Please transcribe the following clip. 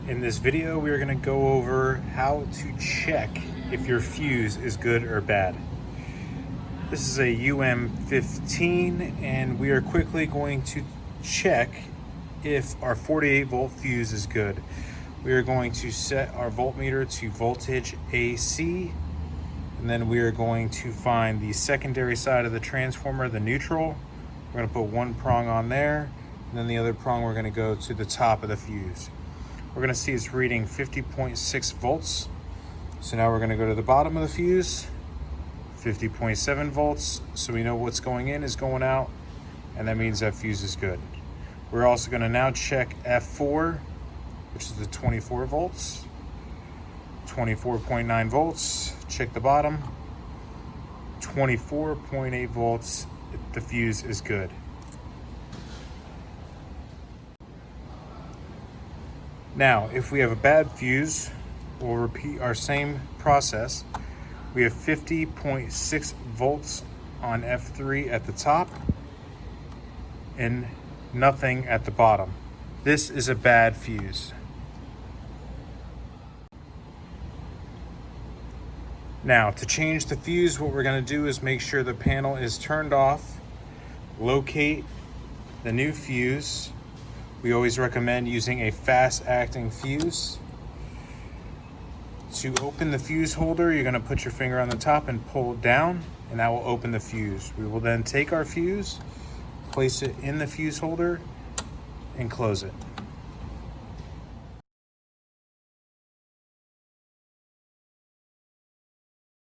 In this video, we are going to go over how to check if your fuse is good or bad. This is a UM15, and we are quickly going to check if our 48 volt fuse is good. We are going to set our voltmeter to voltage AC, and then we are going to find the secondary side of the transformer, the neutral. We're going to put one prong on there, and then the other prong we're going to go to the top of the fuse. We're going to see it's reading 50.6 volts. So now we're going to go to the bottom of the fuse, 50.7 volts. So we know what's going in is going out, and that means that fuse is good. We're also going to now check F4, which is the 24 volts, 24.9 volts. Check the bottom, 24.8 volts. The fuse is good. Now, if we have a bad fuse, we'll repeat our same process. We have 50.6 volts on F3 at the top and nothing at the bottom. This is a bad fuse. Now, to change the fuse, what we're going to do is make sure the panel is turned off, locate the new fuse. We always recommend using a fast-acting fuse. To open the fuse holder, you're going to put your finger on the top and pull it down, and that will open the fuse. We will then take our fuse, place it in the fuse holder, and close it.